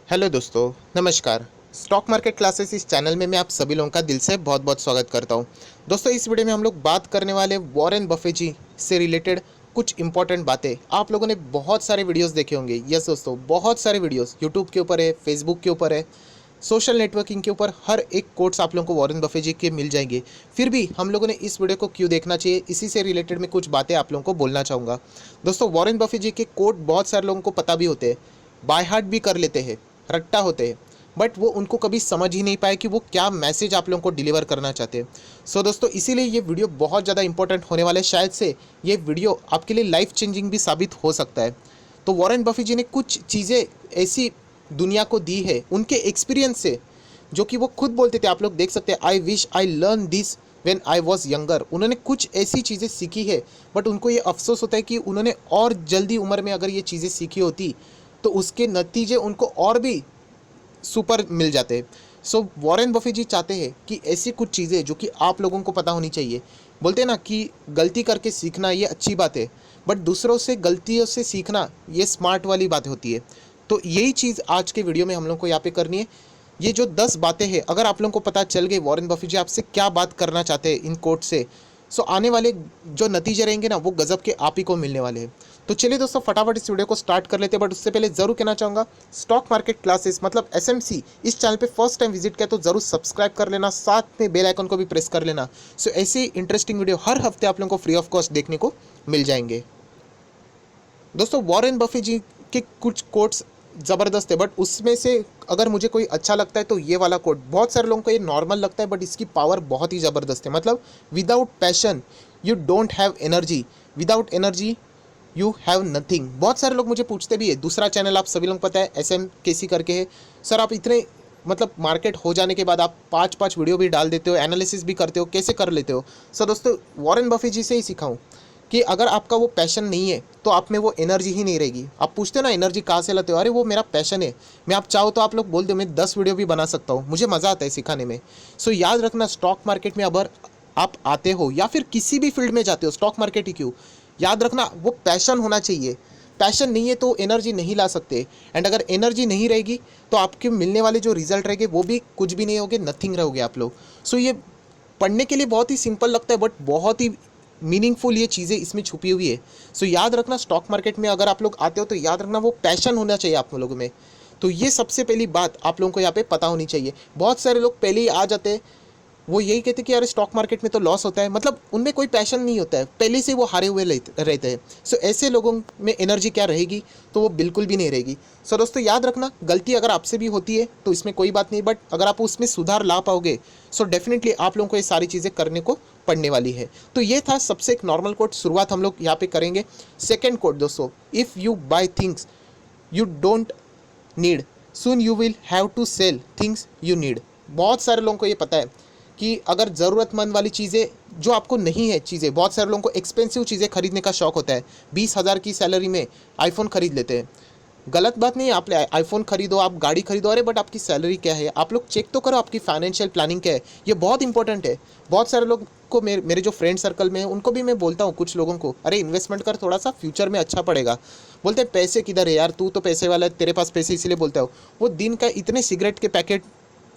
Hello दोस्तों, नमस्कार। Stock market classes इस चैनल में मैं आप सभी लोगों का दिल से बहुत बहुत स्वागत करता हूं। दोस्तों, इस वीडियो में हम लोग बात करने वाले वॉरेन बफे जी से रिलेटेड कुछ इंपॉर्टेंट बातें। आप लोगों ने बहुत सारे वीडियोस देखे होंगे। यस दोस्तों, बहुत सारे वीडियोस यूट्यूब के ऊपर है, फेसबुक के ऊपर है, सोशल नेटवर्किंग के ऊपर हर एक कोट्स आप लोगों को वॉरेन बफे जी के मिल जाएंगे। फिर भी हम लोगों ने इस वीडियो को क्यों देखना चाहिए, इसी से रिलेटेड मैं कुछ बातें आप लोगों को बोलना चाहूँगा। दोस्तों, वॉरेन बफे जी के कोट बहुत सारे लोगों को पता भी होते हैं, बाय हार्ट भी कर लेते हैं, रट्टा होते हैं, बट वो उनको कभी समझ ही नहीं पाए कि वो क्या मैसेज आप लोगों को डिलीवर करना चाहते हैं। सो दोस्तों, इसीलिए ये वीडियो बहुत ज़्यादा इंपॉर्टेंट होने वाला है। शायद से ये वीडियो आपके लिए लाइफ चेंजिंग भी साबित हो सकता है। तो वॉरेन बफे जी ने कुछ चीज़ें ऐसी दुनिया को दी है उनके एक्सपीरियंस से, जो कि वो खुद बोलते थे। आप लोग देख सकते हैं, I wish I learn this when I was younger. उन्होंने कुछ ऐसी चीज़ें सीखी है, बट उनको ये अफसोस होता है कि उन्होंने और जल्दी उम्र में अगर ये चीज़ें सीखी होती तो उसके नतीजे उनको और भी सुपर मिल जाते हैं। सो वॉरेन बफे जी चाहते हैं कि ऐसी कुछ चीज़ें जो कि आप लोगों को पता होनी चाहिए। बोलते हैं ना कि गलती करके सीखना ये अच्छी बात है, बट दूसरों से गलतियों से सीखना ये स्मार्ट वाली बात होती है। तो यही चीज़ आज के वीडियो में हम लोग को यहाँ पे करनी है। ये जो 10 बातें हैं, अगर आप लोगों को पता चल गई वॉरेन बफे जी आपसे क्या बात करना चाहते हैं इन कोट से, सो आने वाले जो नतीजे रहेंगे ना, वो गजब के आप ही को मिलने वाले हैं। तो चलिए दोस्तों, फटाफट इस वीडियो को स्टार्ट कर लेते हैं। बट उससे पहले ज़रूर कहना चाहूँगा, स्टॉक मार्केट क्लासेस मतलब एसएमसी इस चैनल पे फर्स्ट टाइम विजिट किया तो ज़रूर सब्सक्राइब कर लेना, साथ में बेल आइकन को भी प्रेस कर लेना। सो ऐसे इंटरेस्टिंग वीडियो हर हफ्ते आप लोगों को फ्री ऑफ कॉस्ट देखने को मिल जाएंगे। दोस्तों, वॉरेन बफे जी के कुछ कोट्स ज़बरदस्त है, बट उसमें से अगर मुझे कोई अच्छा लगता है तो ये वाला कोट। बहुत सारे लोगों को ये नॉर्मल लगता है, बट इसकी पावर बहुत ही ज़बरदस्त है। मतलब, without passion you don't have energy, without energy you have nothing. बहुत सारे लोग मुझे पूछते भी है, दूसरा चैनल आप सभी लोग पता है SMKC करके है, सर आप इतने मतलब मार्केट हो जाने के बाद आप 5-5 वीडियो भी डाल देते हो, एनालिसिस भी करते हो, कैसे कर लेते हो। सर दोस्तों, वॉरेन बफे जी से ही सीखा हूँ कि अगर आपका वो पैशन नहीं है तो आप में वो एनर्जी ही नहीं रहेगी। आप पूछते हो ना एनर्जी कहाँ से लाते हो, अरे वो मेरा पैशन है। मैं आप चाहो तो आप लोग बोल दो मैं 10 वीडियो भी बना सकता हूँ, मुझे मज़ा आता है सिखाने में। सो याद रखना, स्टॉक मार्केट में अगर आप आते हो या फिर किसी भी फील्ड में जाते हो, स्टॉक मार्केट ही क्यों, याद रखना वो पैशन होना चाहिए। पैशन नहीं है तो एनर्जी नहीं ला सकते। एंड अगर एनर्जी नहीं रहेगी तो आपके मिलने वाले जो रिजल्ट रहेंगे वो भी कुछ भी नहीं होगे, नथिंग रहोगे आप लोग। सो ये पढ़ने के लिए बहुत ही सिंपल लगता है, बट बहुत ही मीनिंगफुल ये चीज़ें इसमें छुपी हुई है। सो याद रखना, स्टॉक मार्केट में अगर आप लोग आते हो तो याद रखना वो पैशन होना चाहिए आप लोगों में। तो ये सबसे पहली बात आप लोगों को यहाँ पे पता होनी चाहिए। बहुत सारे लोग पहले ही आ जाते हैं, वो यही कहते हैं कि यार स्टॉक मार्केट में तो लॉस होता है, मतलब उनमें कोई पैशन नहीं होता है, पहले से वो हारे हुए रहते हैं। सो ऐसे लोगों में एनर्जी क्या रहेगी, तो वो बिल्कुल भी नहीं रहेगी। सो दोस्तों, याद रखना, गलती अगर आपसे भी होती है तो इसमें कोई बात नहीं, बट अगर आप उसमें सुधार ला पाओगे सो डेफिनेटली आप लोगों को ये सारी चीज़ें करने को पड़ने वाली है। तो ये था सबसे एक नॉर्मल कोड, शुरुआत हम लोग यहाँ पे करेंगे। सेकेंड कोड दोस्तों, if you buy things you don't need, soon you will have to sell things you need. बहुत सारे लोगों को ये पता है कि अगर ज़रूरतमंद वाली चीज़ें जो आपको नहीं है, चीज़ें, बहुत सारे लोगों को एक्सपेंसिव चीज़ें खरीदने का शौक होता है। 20,000 की सैलरी में आईफोन खरीद लेते हैं। गलत बात नहीं है, आप आईफोन खरीदो, आप गाड़ी खरीदो, अरे बट आपकी सैलरी क्या है, आप लोग चेक तो करो आपकी फाइनेंशियल प्लानिंग क्या है। ये बहुत इंपॉर्टेंट है। बहुत सारे लोग को मेरे जो फ्रेंड सर्कल में है उनको भी मैं बोलता हूँ, कुछ लोगों को, अरे इन्वेस्टमेंट कर, थोड़ा सा फ्यूचर में अच्छा पड़ेगा। बोलते हैं पैसे किधर है यार, तू तो पैसे वाला है, तेरे पास पैसे इसीलिए बोलता हो। वो दिन का इतने सिगरेट के पैकेट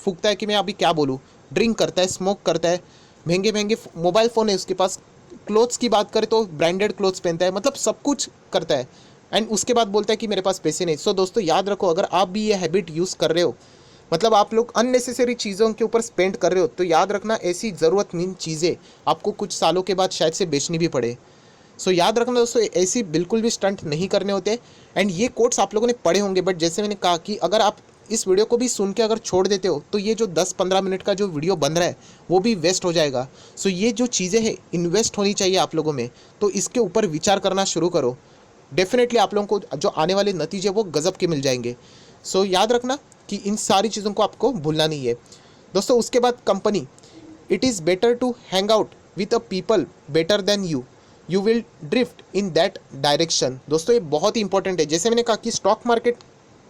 फूकता है कि मैं अभी क्या बोलूँ। ड्रिंक करता है, स्मोक करता है, महंगे महंगे मोबाइल फ़ोन है उसके पास, क्लोथ्स की बात करें तो ब्रांडेड क्लोथ्स पहनता है, मतलब सब कुछ करता है, एंड उसके बाद बोलता है कि मेरे पास पैसे नहीं। सो दोस्तों, याद रखो, अगर आप भी ये हैबिट यूज़ कर रहे हो, मतलब आप लोग अननेसेसरी चीज़ों के ऊपर स्पेंड कर रहे हो, तो याद रखना ऐसी ज़रूरतमंद चीज़ें आपको कुछ सालों के बाद शायद से बेचनी भी पड़े। सो याद रखना दोस्तों, ऐसी बिल्कुल भी स्टंट नहीं करने होते। एंड ये कोट्स आप लोगों ने पढ़े होंगे, बट जैसे मैंने कहा कि अगर आप इस वीडियो को भी सुन के अगर छोड़ देते हो तो ये जो 10-15 मिनट का जो वीडियो बन रहा है वो भी वेस्ट हो जाएगा। सो ये जो चीज़ें हैं इन्वेस्ट होनी चाहिए आप लोगों में, तो इसके ऊपर विचार करना शुरू करो। डेफिनेटली आप लोगों को जो आने वाले नतीजे वो गज़ब के मिल जाएंगे। सो याद रखना कि इन सारी चीज़ों को आपको भूलना नहीं है दोस्तों। उसके बाद company, it is better to hang out with a people better than you will drift in that direction. दोस्तों, ये बहुत ही इंपॉर्टेंट है। जैसे मैंने कहा कि स्टॉक मार्केट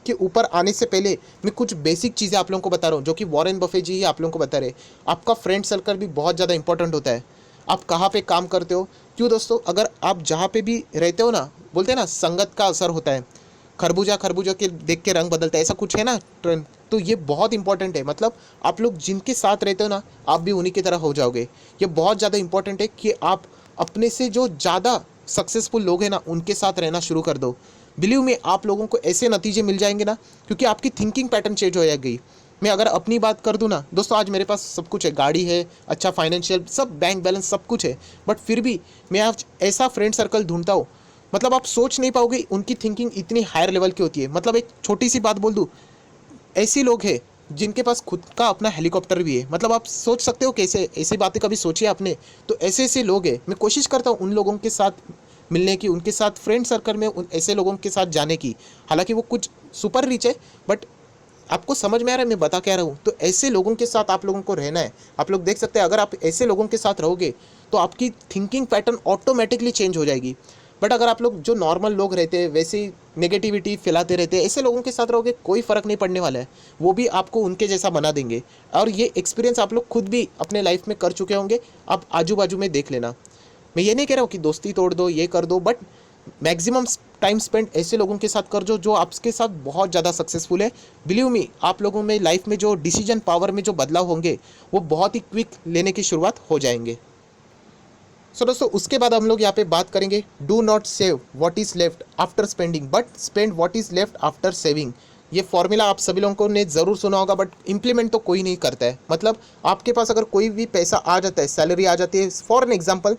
के ऊपर आने से पहले मैं कुछ बेसिक चीज़ें आप लोगों को बता रहा हूँ, जो कि वॉरेन बफे जी ही आप लोगों को बता रहे हैं। आपका फ्रेंड सर्कल भी बहुत ज़्यादा इंपॉर्टेंट होता है। आप कहाँ पे काम करते हो, क्यों दोस्तों, अगर आप जहाँ पे भी रहते हो ना, बोलते हैं ना संगत का असर होता है। खरबूजा खरबूजा के देख के रंग बदलता है, ऐसा कुछ है ना ट्रेंड। तो ये बहुत इंपॉर्टेंट है, मतलब आप लोग जिनके साथ रहते हो ना, आप भी उन्हीं की तरह हो जाओगे। ये बहुत ज़्यादा इंपॉर्टेंट है कि आप अपने से जो ज़्यादा सक्सेसफुल लोग हैं ना, उनके साथ रहना शुरू कर दो। बिलीव में आप लोगों को ऐसे नतीजे मिल जाएंगे ना, क्योंकि आपकी थिंकिंग पैटर्न चेंज हो जाएगी। मैं अगर अपनी बात कर दूँ ना दोस्तों, आज मेरे पास सब कुछ है, गाड़ी है, अच्छा फाइनेंशियल सब, बैंक बैलेंस सब कुछ है, बट फिर भी मैं आज ऐसा फ्रेंड सर्कल ढूंढता हूँ, मतलब आप सोच नहीं पाओगे उनकी थिंकिंग इतनी हायर लेवल की होती है। मतलब एक छोटी सी बात बोल दूँ, ऐसे लोग हैं जिनके पास खुद का अपना हेलीकॉप्टर भी है। मतलब आप सोच सकते हो कैसे, ऐसी बातें कभी सोची है आपने? तो ऐसे ऐसे लोग हैं, मैं कोशिश करता हूँ उन लोगों के साथ मिलने की, उनके साथ फ्रेंड सर्कल में उन ऐसे लोगों के साथ जाने की। हालांकि वो कुछ सुपर रिच है, बट आपको समझ में आ रहा है मैं बता क्या रहा हूँ? तो ऐसे लोगों के साथ आप लोगों को रहना है। आप लोग देख सकते हैं, अगर आप ऐसे लोगों के साथ रहोगे तो आपकी थिंकिंग पैटर्न ऑटोमेटिकली चेंज हो जाएगी। बट अगर आप लोग जो नॉर्मल लोग रहते हैं वैसे ही नेगेटिविटी फैलाते रहते हैं, ऐसे लोगों के साथ रहोगे कोई फ़र्क नहीं पड़ने वाला है, वो भी आपको उनके जैसा बना देंगे। और ये एक्सपीरियंस आप लोग खुद भी अपने लाइफ में कर चुके होंगे, आप आजू बाजू में देख लेना। मैं ये नहीं कह रहा हूँ कि दोस्ती तोड़ दो, ये कर दो, बट मैक्सिमम टाइम स्पेंड ऐसे लोगों के साथ कर जो आपके साथ बहुत ज़्यादा सक्सेसफुल है। बिलीव मी, आप लोगों में लाइफ में जो डिसीजन पावर में जो बदलाव होंगे वो बहुत ही क्विक लेने की शुरुआत हो जाएंगे। सो दोस्तों, उसके बाद हम लोग यहाँ पे बात करेंगे, do not save what is left after spending but spend what is left after saving. ये फॉर्मूला आप सभी लोगों ने ज़रूर सुना होगा, बट इम्प्लीमेंट तो कोई नहीं करता है। मतलब आपके पास अगर कोई भी पैसा आ जाता है, सैलरी आ जाती है, फॉर एन एग्जाम्पल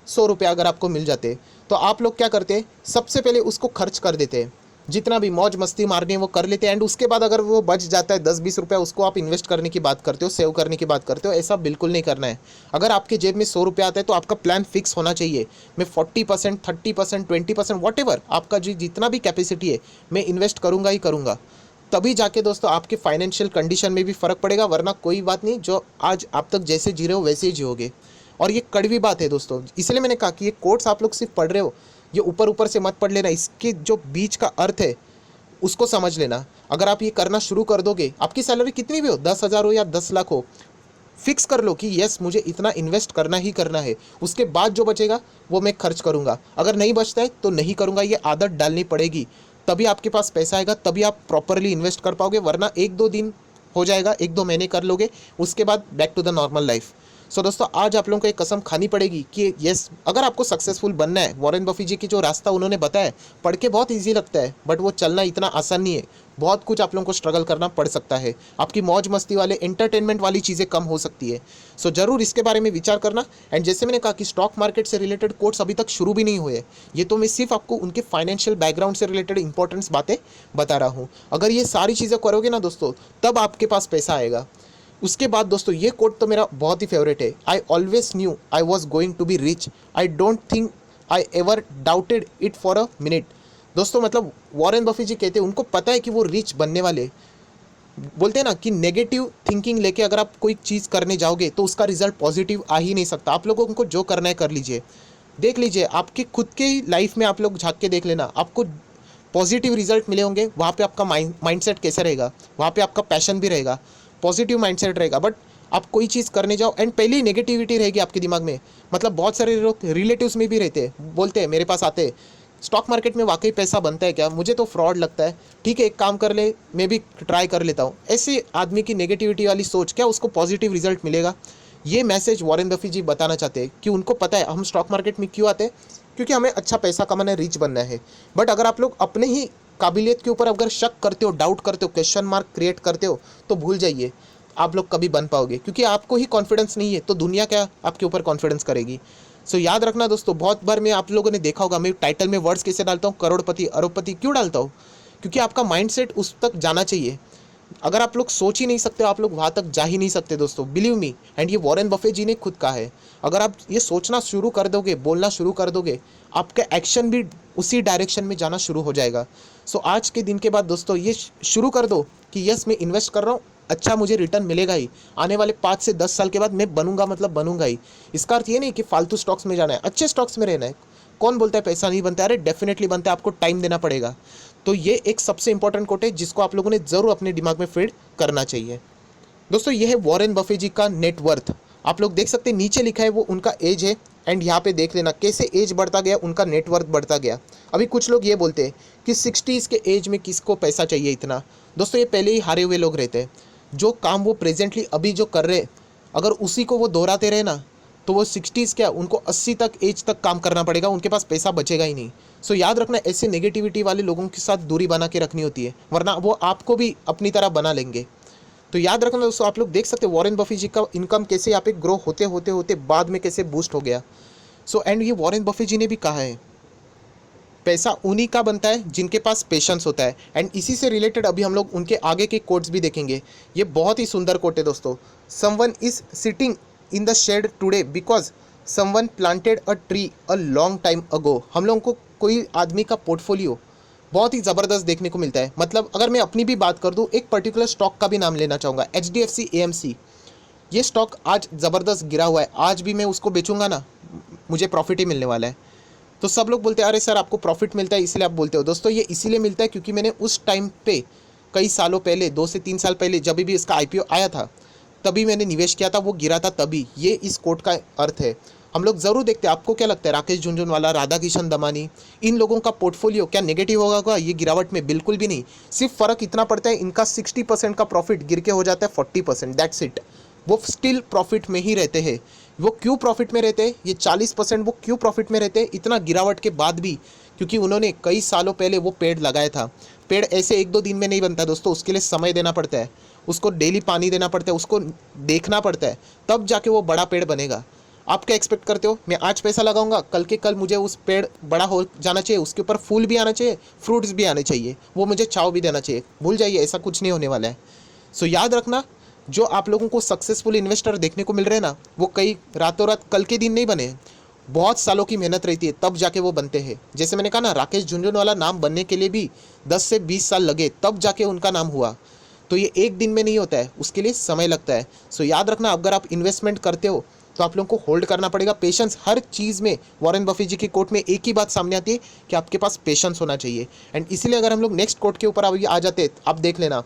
100 रुपये अगर आपको मिल जाते, तो आप लोग क्या करते हैं, सबसे पहले उसको खर्च कर देते हैं। जितना भी मौज मस्ती मारनी है वो कर लेते हैं, एंड उसके बाद अगर वो बच जाता है 10-20 रुपया, उसको आप इन्वेस्ट करने की बात करते हो, सेव करने की बात करते हो। ऐसा बिल्कुल नहीं करना है। अगर आपके जेब में 100 रुपया आता है तो आपका प्लान फिक्स होना चाहिए, मैं 40%, 30%, 20%, वॉट एवर आपका जो जितना भी कैपेसिटी है, मैं इन्वेस्ट करूँगा ही करूँगा। तभी जाके दोस्तों आपके फाइनेंशियल कंडीशन में भी फ़र्क पड़ेगा, वरना कोई बात नहीं, जो आज आप तक जैसे जी रहे हो वैसे ही जियोगे। और ये कड़वी बात है दोस्तों, इसलिए मैंने कहा कि ये कोट्स आप लोग सिर्फ पढ़ रहे हो, ये ऊपर ऊपर से मत पढ़ लेना, इसके जो बीच का अर्थ है उसको समझ लेना। अगर आप ये करना शुरू कर दोगे, आपकी सैलरी कितनी भी हो, 10,000 हो या 10 लाख हो, फिक्स कर लो कि यस मुझे इतना इन्वेस्ट करना ही करना है, उसके बाद जो बचेगा वो मैं खर्च करूँगा। अगर नहीं बचता है तो नहीं करूँगा, ये आदत डालनी पड़ेगी। तभी आपके पास पैसा आएगा, तभी आप प्रॉपरली इन्वेस्ट कर पाओगे, वरना 1-2 दिन हो जाएगा, 1-2 महीने कर लोगे, उसके बाद back to the normal life. So दोस्तों, आज आप लोगों को एक कसम खानी पड़ेगी कि यस, अगर आपको सक्सेसफुल बनना है, वॉरेन बफे जी की जो रास्ता उन्होंने बताया, पढ़ के बहुत इजी लगता है, बट वो चलना इतना आसान नहीं है। बहुत कुछ आप लोगों को स्ट्रगल करना पड़ सकता है, आपकी मौज मस्ती वाले एंटरटेनमेंट वाली चीज़ें कम हो सकती है। सो ज़रूर इसके बारे में विचार करना। एंड जैसे मैंने कहा कि स्टॉक मार्केट से रिलेटेड कोर्स अभी तक शुरू भी नहीं हुए, ये तो मैं सिर्फ आपको उनके फाइनेंशियल बैकग्राउंड से रिलेटेड इंपॉर्टेंट्स बातें बता रहा हूँ। अगर ये सारी चीज़ें करोगे ना दोस्तों, तब आपके पास पैसा आएगा। उसके बाद दोस्तों, ये कोट तो मेरा बहुत ही फेवरेट है, I always knew I was going to be rich, I don't think I ever doubted it for a minute. दोस्तों मतलब वॉरेन बफे जी कहते हैं उनको पता है कि वो रिच बनने वाले। बोलते हैं ना कि नेगेटिव थिंकिंग लेके अगर आप कोई चीज़ करने जाओगे तो उसका रिजल्ट पॉजिटिव आ ही नहीं सकता। आप लोगों को जो करना है कर लीजिए, देख लीजिए आपके खुद के ही लाइफ में, आप लोग झांक के देख लेना, आपको पॉजिटिव रिजल्ट मिले होंगे। वहाँ पे आपका माइंडसेट कैसा रहेगा, वहाँ पे आपका पैशन भी रहेगा, पॉजिटिव माइंडसेट रहेगा। बट आप कोई चीज़ करने जाओ एंड पहले ही नेगेटिविटी रहेगी आपके दिमाग में। मतलब बहुत सारे लोग रिलेटिव्स में भी रहते हैं, बोलते हैं मेरे पास आते हैं, स्टॉक मार्केट में वाकई पैसा बनता है क्या, मुझे तो फ्रॉड लगता है, ठीक है एक काम कर ले, मैं भी ट्राई कर लेता हूँ। ऐसे आदमी की नेगेटिविटी वाली सोच, क्या उसको पॉजिटिव रिजल्ट मिलेगा? ये मैसेज वॉरेन बफे जी बताना चाहते हैं कि उनको पता है हम स्टॉक मार्केट में क्यों आते हैं, क्योंकि हमें अच्छा पैसा कमाना है, रिच बनना है। बट अगर आप लोग अपने ही काबिलियत के ऊपर अगर शक करते हो, डाउट करते हो, क्वेश्चन मार्क क्रिएट करते हो, तो भूल जाइए आप लोग कभी बन पाओगे, क्योंकि आपको ही कॉन्फिडेंस नहीं है तो दुनिया क्या आपके ऊपर कॉन्फिडेंस करेगी। सो याद रखना दोस्तों, बहुत बार मैं आप लोगों ने देखा होगा, मैं टाइटल में वर्ड्स कैसे डालता हूँ, करोड़पति, अरबपति क्यों डालता हूँ? क्योंकि आपका माइंडसेट उस तक जाना चाहिए। अगर आप लोग सोच ही नहीं सकते, आप लोग वहाँ तक जा ही नहीं सकते दोस्तों, बिलीव मी। एंड ये वॉरेन बफे जी ने खुद कहा है, अगर आप ये सोचना शुरू कर दोगे, बोलना शुरू कर दोगे, आपका एक्शन भी उसी डायरेक्शन में जाना शुरू हो जाएगा। सो आज के दिन के बाद दोस्तों ये शुरू कर दो कि यस मैं इन्वेस्ट कर रहा हूँ, अच्छा मुझे रिटर्न मिलेगा ही, आने वाले 5 से 10 साल के बाद मैं बनूंगा, मतलब बनूंगा ही। इसका अर्थ ये नहीं कि फालतू स्टॉक्स में जाना है, अच्छे स्टॉक्स में रहना है। कौन बोलता है पैसा नहीं बनता है? अरे डेफिनेटली बनता है, आपको टाइम देना पड़ेगा। तो ये एक सबसे इंपॉर्टेंट कोट है जिसको आप लोगों ने ज़रूर अपने दिमाग में फीड करना चाहिए। दोस्तों ये है वॉरेन बफे जी का नेटवर्थ, आप लोग देख सकते हैं नीचे लिखा है वो उनका एज है, एंड यहाँ पे देख लेना कैसे एज बढ़ता गया, उनका नेटवर्थ बढ़ता गया। अभी कुछ लोग ये बोलते हैं कि 60s के एज में किसको पैसा चाहिए इतना। दोस्तों ये पहले ही हारे हुए लोग रहते हैं। जो काम वो प्रेजेंटली अभी जो कर रहे, अगर उसी को वो दोहराते रहे ना, तो वो 60s क्या, उनको 80 तक एज तक काम करना पड़ेगा, उनके पास पैसा बचेगा ही नहीं। सो याद रखना, ऐसे नेगेटिविटी वाले लोगों के साथ दूरी बना के रखनी होती है, वरना वो आपको भी अपनी तरह बना लेंगे। तो याद रखना दोस्तों, आप लोग देख सकते हैं वॉरेन बफे जी का इनकम कैसे यहाँ पे ग्रो होते होते होते बाद में कैसे बूस्ट हो गया। सो एंड ये वॉरेन बफे जी ने भी कहा है, पैसा उन्हीं का बनता है जिनके पास पेशेंस होता है। एंड इसी से रिलेटेड अभी हम लोग उनके आगे के कोट्स भी देखेंगे। ये बहुत ही सुंदर कोट है दोस्तों। Someone is sitting in the shade today because someone planted a tree a long time ago. हम लोगों को कोई आदमी का पोर्टफोलियो बहुत ही ज़बरदस्त देखने को मिलता है। मतलब अगर मैं अपनी भी बात कर दूँ, एक पर्टिकुलर स्टॉक का भी नाम लेना चाहूँगा, HDFC AMC। ये स्टॉक आज ज़बरदस्त गिरा हुआ है, आज भी मैं उसको बेचूंगा ना, मुझे प्रॉफिट ही मिलने वाला है। तो सब लोग बोलते हैं अरे सर आपको प्रॉफिट मिलता है इसलिए आप बोलते हो। दोस्तों ये इसीलिए मिलता है क्योंकि मैंने उस टाइम पे कई सालों पहले, 2 से 3 साल पहले, जब भी इसका IPO आया था तभी मैंने निवेश किया था, वो गिरा था तभी। ये इस कोट का अर्थ है। हम लोग ज़रूर देखते हैं, आपको क्या लगता है राकेश झुनझुनवाला, राधा किशन दमानी, इन लोगों का पोर्टफोलियो क्या नेगेटिव होगा ये गिरावट में? बिल्कुल भी नहीं। सिर्फ फ़र्क इतना पड़ता है, इनका 60% का प्रॉफिट गिर के हो जाता है 40%, दैट्स इट। वो स्टिल प्रॉफिट में ही रहते हैं। वो क्यों प्रॉफिट में रहते हैं, ये 40% वो क्यों प्रॉफिट में रहते हैं इतना गिरावट के बाद भी? क्योंकि उन्होंने कई सालों पहले वो पेड़ लगाया था। पेड़ ऐसे 1-2 दिन में नहीं बनता दोस्तों, उसके लिए समय देना पड़ता है, उसको डेली पानी देना पड़ता है, उसको देखना पड़ता है, तब जाके वो बड़ा पेड़ बनेगा। आप क्या एक्सपेक्ट करते हो, मैं आज पैसा लगाऊंगा, कल के कल मुझे उस पेड़ बड़ा हो जाना चाहिए, उसके ऊपर फूल भी आना चाहिए, फ्रूट्स भी आने चाहिए, वो मुझे छाँव भी देना चाहिए? भूल जाइए, ऐसा कुछ नहीं होने वाला है। सो याद रखना, जो आप लोगों को सक्सेसफुल इन्वेस्टर देखने को मिल रहे हैं ना, वो कई रातों रात कल के दिन नहीं बने हैं, बहुत सालों की मेहनत रहती है तब जाके वो बनते हैं। जैसे मैंने कहा ना, राकेश झुनझुनवाला नाम बनने के लिए भी 10 से 20 साल लगे, तब जाके उनका नाम हुआ। तो ये एक दिन में नहीं होता है, उसके लिए समय लगता है। सो याद रखना, अगर आप इन्वेस्टमेंट करते हो तो आप लोगों को होल्ड करना पड़ेगा, पेशेंस हर चीज़ में। वॉरेन बफे जी की कोट में एक ही बात सामने आती है कि आपके पास पेशेंस होना चाहिए। एंड इसीलिए अगर हम लोग नेक्स्ट कोट के ऊपर अभी आ जाते हैं, आप देख लेना,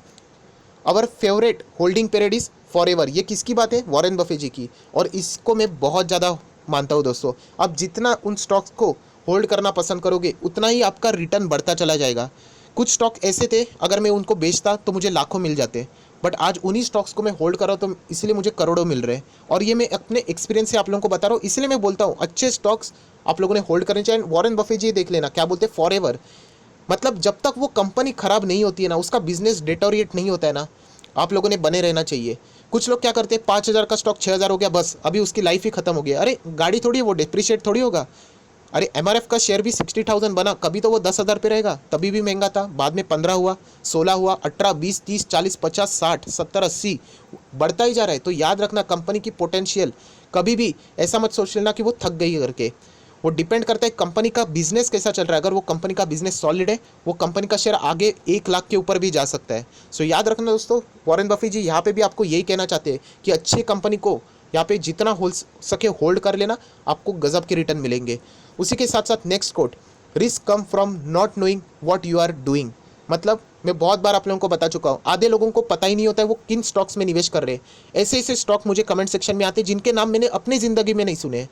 our favourite holding period is for ever. ये किसकी बात है? वॉरेन बफे जी की। और इसको मैं बहुत ज़्यादा मानता हूँ दोस्तों। आप जितना उन स्टॉक्स को होल्ड करना पसंद करोगे, उतना ही आपका रिटर्न बढ़ता चला जाएगा। कुछ स्टॉक ऐसे थे, अगर मैं उनको बेचता तो मुझे लाखों मिल जाते, बट आज उन्हीं स्टॉक्स को मैं होल्ड कर रहा हूँ तो इसलिए मुझे करोड़ों मिल रहे हैं। और ये मैं अपने एक्सपीरियंस से आप लोगों को बता रहा हूँ, इसलिए मैं बोलता हूँ अच्छे स्टॉक्स आप लोगों ने होल्ड करने चाहिए। वॉरेन बफे जी देख लेना क्या बोलते हैं, फॉर एवर। मतलब जब तक वो कंपनी खराब नहीं होती है ना, उसका बिजनेस डिटोरिएट नहीं होता है ना, आप लोगों ने बने रहना चाहिए। कुछ लोग क्या करते हैं, 5,000 का स्टॉक 6,000 हो गया, बस अभी उसकी लाइफ ही खत्म हो गया। अरे गाड़ी थोड़ी है, वो डिप्रिशिएट थोड़ी होगा। अरे MRF का शेयर भी 60,000 बना, कभी तो वो 10,000 पे रहेगा, तभी भी महंगा था, बाद में 15 हुआ, 16 हुआ, 18, 20, 30, 40, 50, 60, 70, 80 बढ़ता ही जा रहा है। तो याद रखना, कंपनी की पोटेंशियल, कभी भी ऐसा मत सोच लेना कि वो थक गई करके। वो डिपेंड करता है कंपनी का बिजनेस कैसा चल रहा है। अगर वो कंपनी का बिजनेस सॉलिड है, वो कंपनी का शेयर आगे 1 लाख के ऊपर भी जा सकता है। सो याद रखना दोस्तों, वॉरेन बफे जी यहाँ पे भी आपको यही कहना चाहते हैं कि अच्छी कंपनी को यहाँ पे जितना हो सके होल्ड कर लेना, आपको गजब के रिटर्न मिलेंगे। उसी के साथ साथ next quote, risk come from not knowing what you are doing. मतलब मैं बहुत बार आप लोगों को बता चुका हूँ, आधे लोगों को पता ही नहीं होता है वो किन स्टॉक्स में निवेश कर रहे हैं। ऐसे ऐसे स्टॉक मुझे कमेंट सेक्शन में आते हैं जिनके नाम मैंने अपनी ज़िंदगी में नहीं सुने हैं।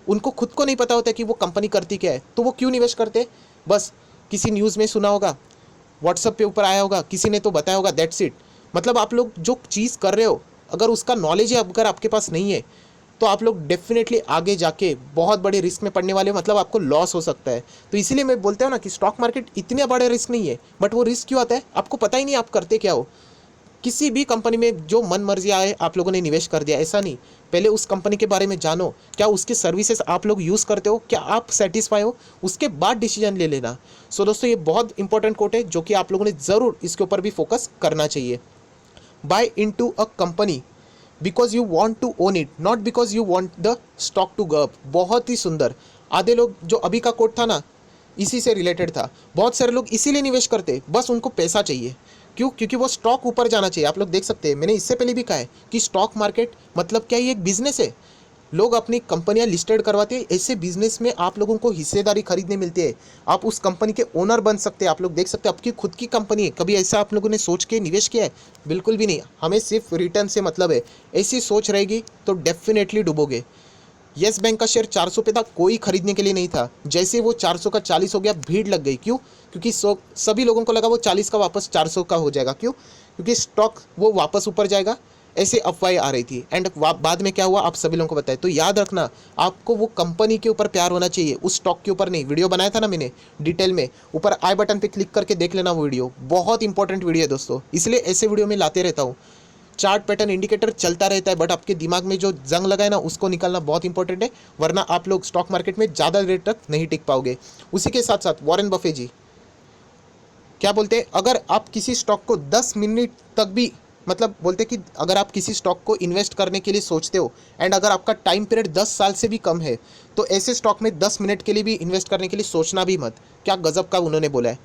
उनको खुद को नहीं पता होता कि वो कंपनी करती क्या है, तो वो क्यों निवेश करते? बस किसी न्यूज़ में सुना होगा, व्हाट्सएप पे ऊपर आया होगा, किसी ने तो बताया होगा, दैट्स इट। मतलब आप लोग जो चीज़ कर रहे हो, अगर उसका नॉलेज है अगर आपके पास नहीं है, तो आप लोग डेफिनेटली आगे जाके बहुत बड़े रिस्क में पड़ने वाले हो, मतलब आपको लॉस हो सकता है। तो इसीलिए मैं बोलता हूँ ना कि स्टॉक मार्केट इतने बड़े रिस्क नहीं है, बट वो रिस्क क्यों आता है, आपको पता ही नहीं आप करते क्या हो। किसी भी कंपनी में जो मन मर्जी आए आप लोगों ने निवेश कर दिया, ऐसा नहीं। पहले उस कंपनी के बारे में जानो, क्या उसके सर्विसेज आप लोग यूज़ करते हो, क्या आप सेटिस्फाई हो, उसके बाद डिसीजन ले लेना। सो दोस्तों ये बहुत इंपॉर्टेंट कोट है जो कि आप लोगों ने ज़रूर इसके ऊपर भी फोकस करना चाहिए। Buy into a company because you want to own it, not because you want the stock to go up. बहुत ही सुंदर। आधे लोग, जो अभी का कोट था ना, इसी से रिलेटेड था। बहुत सारे लोग इसीलिए निवेश करते, बस उनको पैसा चाहिए। क्यों? क्योंकि वो स्टॉक ऊपर जाना चाहिए। आप लोग देख सकते हैं, मैंने इससे पहले भी कहा है कि स्टॉक मार्केट मतलब क्या, ये एक बिजनेस है। लोग अपनी कंपनियां लिस्टेड करवाते हैं, ऐसे बिजनेस में आप लोगों को हिस्सेदारी खरीदने मिलती है, आप उस कंपनी के ओनर बन सकते हैं। आप लोग देख सकते हैं आपकी खुद की कंपनी है। कभी ऐसा आप लोगों ने सोच के निवेश किया है? बिल्कुल भी नहीं। हमें सिर्फ रिटर्न से मतलब है। ऐसी सोच रहेगी तो डेफिनेटली डूबोगे। येस बैंक का शेयर 400 पे था, कोई खरीदने के लिए नहीं था। जैसे वो 400 का 40 हो गया, भीड़ लग गई। क्यों? क्योंकि सभी लोगों को लगा वो 40 का वापस 400 का हो जाएगा। क्यों? क्योंकि स्टॉक वो वापस ऊपर जाएगा, ऐसे अफवाहें आ रही थी। एंड बाद में क्या हुआ आप सभी लोगों को बताया। तो याद रखना, आपको वो कंपनी के ऊपर प्यार होना चाहिए, उस स्टॉक के ऊपर नहीं। वीडियो बनाया था ना मैंने डिटेल में, ऊपर आई बटन पे क्लिक करके देख लेना वो वीडियो। बहुत इंपॉर्टेंट वीडियो है दोस्तों, इसलिए ऐसे वीडियो में लाते रहता हूँ। चार्ट पैटर्न इंडिकेटर चलता रहता है, बट आपके दिमाग में जो जंग लगा है ना, उसको निकालना बहुत इंपॉर्टेंट है, वरना आप लोग स्टॉक मार्केट में ज़्यादा देर तक नहीं टिक पाओगे। उसी के साथ साथ वॉरेन बफे जी क्या बोलते हैं, अगर आप किसी स्टॉक को 10 मिनट तक भी, मतलब बोलते कि अगर आप किसी स्टॉक को इन्वेस्ट करने के लिए सोचते हो एंड अगर आपका टाइम पीरियड 10 साल से भी कम है, तो ऐसे स्टॉक में 10 मिनट के लिए भी इन्वेस्ट करने के लिए सोचना भी मत। क्या गजब का उन्होंने बोला है।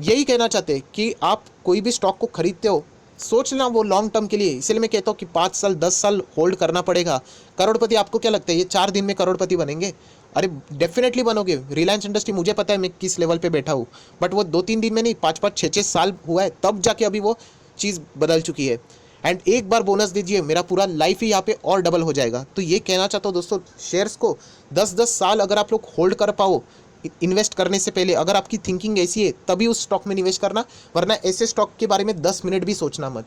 यही कहना चाहते हैं कि आप कोई भी स्टॉक को खरीदते हो, सोच लेना वो लॉन्ग टर्म के लिए। इसलिए मैं कहता हूँ कि 5 साल 10 साल होल्ड करना पड़ेगा। करोड़पति आपको क्या लगता है ये 4 दिन में करोड़पति बनेंगे? अरे डेफिनेटली बनोगे। रिलायंस इंडस्ट्री मुझे पता है मैं किस लेवल पे बैठा हूँ, बट वो 2-3 दिन में नहीं, 5-5 6-6 साल हुआ है, तब जाके अभी वो चीज़ बदल चुकी है। एंड एक बार बोनस दीजिए, मेरा पूरा लाइफ ही यहाँ पे और डबल हो जाएगा। तो ये कहना चाहता हूँ दोस्तों, शेयर्स को 10-10 साल अगर आप लोग होल्ड कर पाओ इन्वेस्ट करने से पहले, अगर आपकी थिंकिंग ऐसी है तभी उस स्टॉक में निवेश करना, वरना ऐसे स्टॉक के बारे में 10 मिनट भी सोचना मत।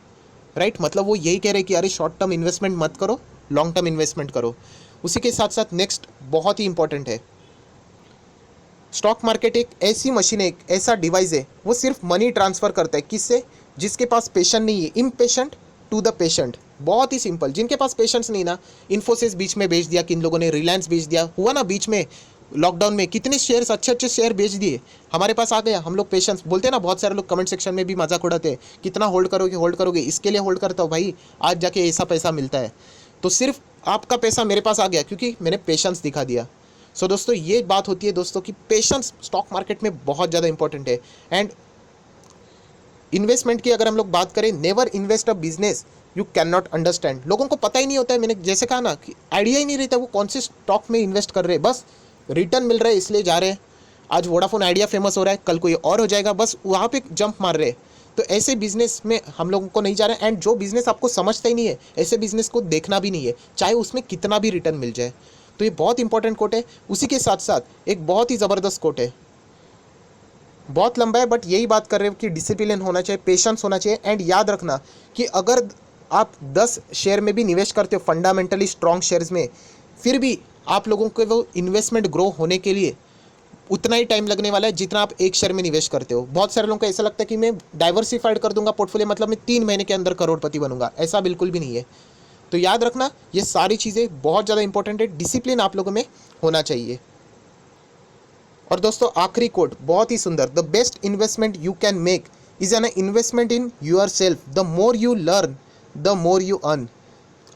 राइट? मतलब वो यही कह रहे हैं कि अरे शॉर्ट टर्म इन्वेस्टमेंट मत करो, लॉन्ग टर्म इन्वेस्टमेंट करो। उसी के साथ साथ नेक्स्ट बहुत ही इंपॉर्टेंट है, स्टॉक मार्केट एक ऐसी मशीन है, एक ऐसा डिवाइस है, वो सिर्फ मनी ट्रांसफ़र करता है। किससे? जिसके पास पेशेंट नहीं है। Impatient to the patient. बहुत ही सिंपल। जिनके पास पेशेंस नहीं ना, इन्फोसिस बीच में बेच दिया, किन लोगों ने रिलायंस बेच दिया, हुआ ना बीच में लॉकडाउन में, कितने शेयर्स अच्छे अच्छे शेयर बेच दिए, हमारे पास आ गया। हम लोग पेशेंस बोलते हैं ना, बहुत सारे लोग कमेंट सेक्शन में भी मजाक उड़ाते हैं, कितना होल्ड करोगे, इसके लिए होल्ड करता हूँ भाई, आज जाके ऐसा पैसा मिलता है। तो सिर्फ आपका पैसा मेरे पास आ गया क्योंकि मैंने पेशेंस दिखा दिया। सो दोस्तों ये बात होती है दोस्तों कि पेशेंस स्टॉक मार्केट में बहुत ज़्यादा इंपॉर्टेंट है। एंड इन्वेस्टमेंट की अगर हम लोग बात करें, never invest a business you can not understand. लोगों को पता ही नहीं होता है, मैंने जैसे कहा ना कि आइडिया ही नहीं रहता वो कौन से स्टॉक में इन्वेस्ट कर रहे हैं, बस रिटर्न मिल रहा है इसलिए जा रहे हैं। आज वोडाफोन आइडिया फेमस हो रहा है, कल कोई और हो जाएगा, बस वहाँ पे जंप मार रहे हैं। तो ऐसे बिजनेस में हम लोगों को नहीं जा रहे हैं। एंड जो बिजनेस आपको समझता ही नहीं है, ऐसे बिजनेस को देखना भी नहीं है, चाहे उसमें कितना भी रिटर्न मिल जाए। तो ये बहुत इंपॉर्टेंट कोट है। उसी के साथ साथ एक बहुत ही ज़बरदस्त कोट है, बहुत लंबा है बट यही बात कर रहे हो कि डिसिप्लिन होना चाहिए, पेशेंस होना चाहिए। एंड याद रखना कि अगर आप 10 शेयर में भी निवेश करते हो, फंडामेंटली स्ट्रॉन्ग शेयर्स में, फिर भी आप लोगों को वो इन्वेस्टमेंट ग्रो होने के लिए उतना ही टाइम लगने वाला है जितना आप एक शेयर में निवेश करते हो। बहुत सारे लोगों को ऐसा लगता है कि मैं डाइवर्सिफाइड कर दूंगा पोर्टफोलियो, मतलब मैं 3 महीने के अंदर करोड़पति बनूंगा। ऐसा बिल्कुल भी नहीं है। तो याद रखना ये सारी चीज़ें बहुत ज़्यादा इंपॉर्टेंट है, डिसिप्लिन आप लोगों में होना चाहिए। और दोस्तों आखिरी कोट बहुत ही सुंदर, the best investment you can make is an investment in your self. The more you learn the more you earn.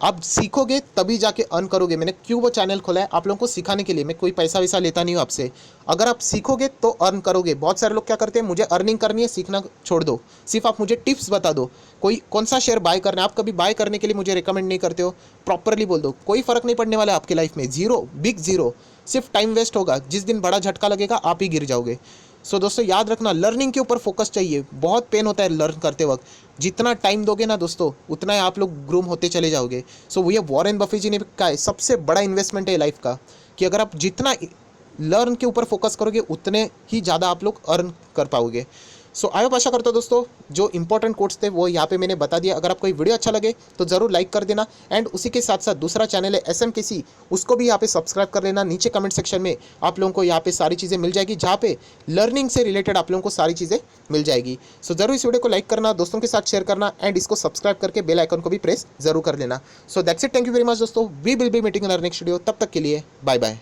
आप सीखोगे तभी जाके अर्न करोगे। मैंने क्यों वो चैनल खोला है, आप लोगों को सिखाने के लिए। मैं कोई पैसा वैसा लेता नहीं हूँ आपसे। अगर आप सीखोगे तो अर्न करोगे। बहुत सारे लोग क्या करते हैं, मुझे अर्निंग करनी है, सीखना छोड़ दो, सिर्फ आप मुझे टिप्स बता दो, कोई कौन सा शेयर बाय करना है। आप कभी बाय करने के लिए मुझे रिकमेंड नहीं करते हो, प्रॉपरली बोल दो, कोई फर्क नहीं पड़ने वाला है आपकी लाइफ में, जीरो, बिग जीरो। सिर्फ टाइम वेस्ट होगा, जिस दिन बड़ा झटका लगेगा आप ही गिर जाओगे। सो दोस्तों याद रखना, लर्निंग के ऊपर फोकस चाहिए। बहुत पेन होता है लर्न करते वक्त, जितना टाइम दोगे ना दोस्तों उतना ही आप लोग ग्रूम होते चले जाओगे। सो ये वॉरेन बफेट जी ने कहा है, सबसे बड़ा इन्वेस्टमेंट है लाइफ का, कि अगर आप जितना लर्न के ऊपर फोकस करोगे उतने ही ज़्यादा आप लोग अर्न कर पाओगे। सो आई होप, आशा करता हूँ दोस्तों जो इंपॉर्टेंट कोट्स थे वो यहाँ पे मैंने बता दिया। अगर आपको ये वीडियो अच्छा लगे तो ज़रूर लाइक कर देना। एंड उसी के साथ साथ दूसरा चैनल है SMKC, उसको भी यहाँ पे सब्सक्राइब कर लेना। नीचे कमेंट सेक्शन में आप लोगों को यहाँ पे सारी चीज़ें मिल जाएगी, जहाँ पे लर्निंग से रिलेटेड आप लोगों को सारी चीज़ें मिल जाएगी। सो ज़रूर इस वीडियो को लाइक करना, दोस्तों के साथ शेयर करना, एंड इसको सब्सक्राइब करके बेल आइकन को भी प्रेस जरूर कर लेना। So that's it, thank you very much दोस्तों, we will be meeting in our next video. तब तक के लिए बाय बाय।